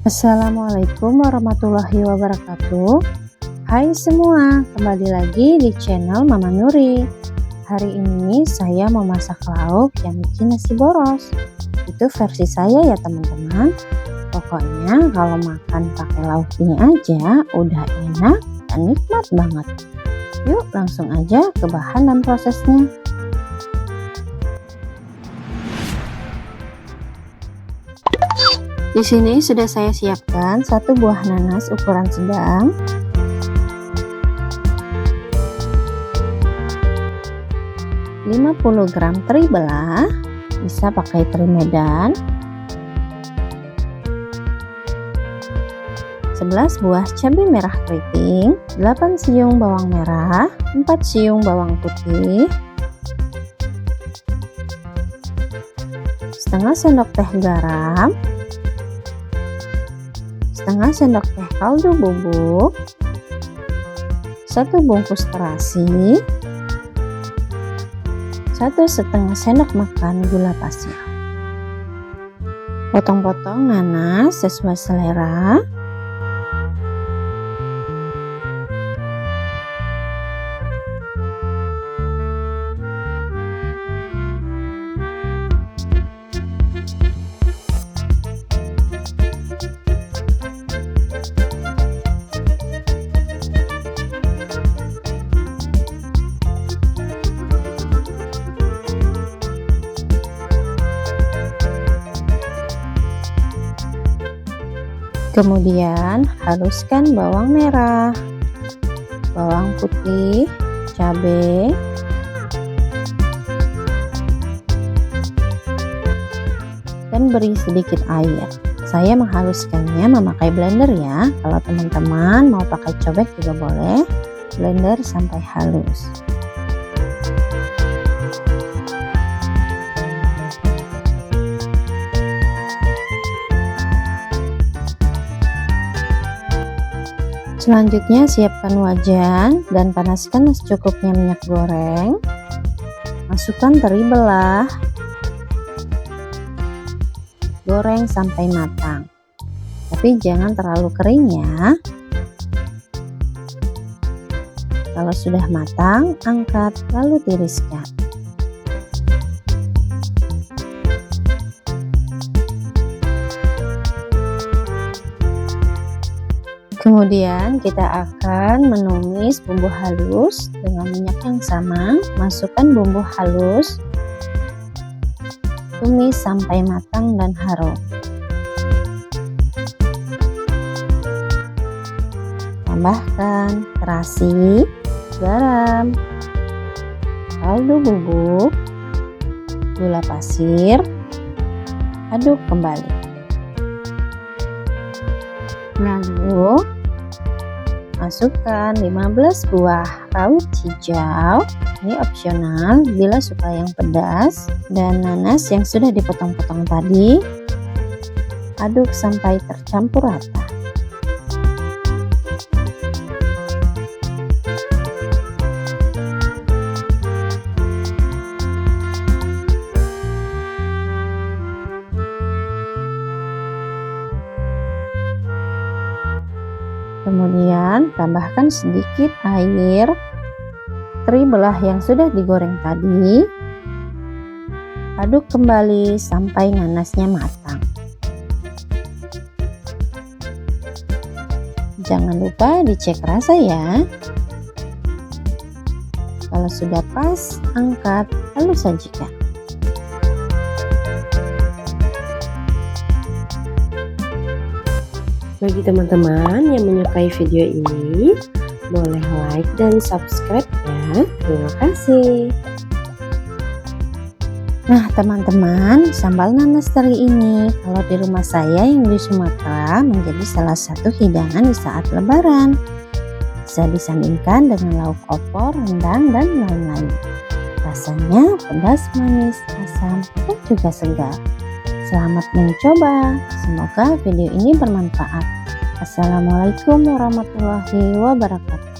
Assalamualaikum warahmatullahi wabarakatuh. Hai semua, kembali lagi di channel Mama Nuri. Hari ini saya mau masak lauk yang bikin nasi boros. Itu versi saya ya teman-teman. Pokoknya kalau makan pakai lauk ini aja udah enak dan nikmat banget. Yuk langsung aja ke bahan dan prosesnya. Di sini sudah saya siapkan 1 buah nanas ukuran sedang, 50 gram teri belah, bisa pakai teri Medan, 11 buah cabai merah keriting, 8 siung bawang merah, 4 siung bawang putih, setengah sendok teh garam, setengah sendok teh kaldu bubuk, 1 bungkus terasi, 1,5 sendok makan gula pasir. Potong-potong nanas sesuai selera. Kemudian haluskan bawang merah, bawang putih, cabai, dan beri sedikit air. Saya menghaluskannya memakai blender ya. Kalau teman-teman mau pakai cobek juga boleh. Blender sampai halus. Selanjutnya siapkan wajan dan panaskan secukupnya minyak goreng. Masukkan teri belah. Goreng sampai matang. Tapi jangan terlalu kering ya. Kalau sudah matang, angkat lalu tiriskan. Kemudian kita akan menumis bumbu halus dengan minyak yang sama. Masukkan bumbu halus, tumis sampai matang dan harum. Tambahkan terasi, garam, kaldu bubuk, gula pasir, aduk kembali. Lalu masukkan 15 buah rawit hijau, ini opsional bila suka yang pedas, dan nanas yang sudah dipotong-potong tadi. Aduk sampai tercampur rata. Kemudian tambahkan sedikit air teri belah yang sudah digoreng tadi. Aduk kembali sampai nanasnya matang. Jangan lupa dicek rasa ya. Kalau sudah pas, angkat lalu sajikan. Bagi teman-teman yang menyukai video ini, boleh like dan subscribe ya. Terima kasih. Nah teman-teman, sambal nanas teri ini kalau di rumah saya yang di Sumatera menjadi salah satu hidangan di saat lebaran. Bisa disandingkan dengan lauk opor, rendang, dan lain-lain. Rasanya pedas, manis, asam, dan juga segar. Selamat mencoba, semoga video ini bermanfaat. Assalamualaikum warahmatullahi wabarakatuh.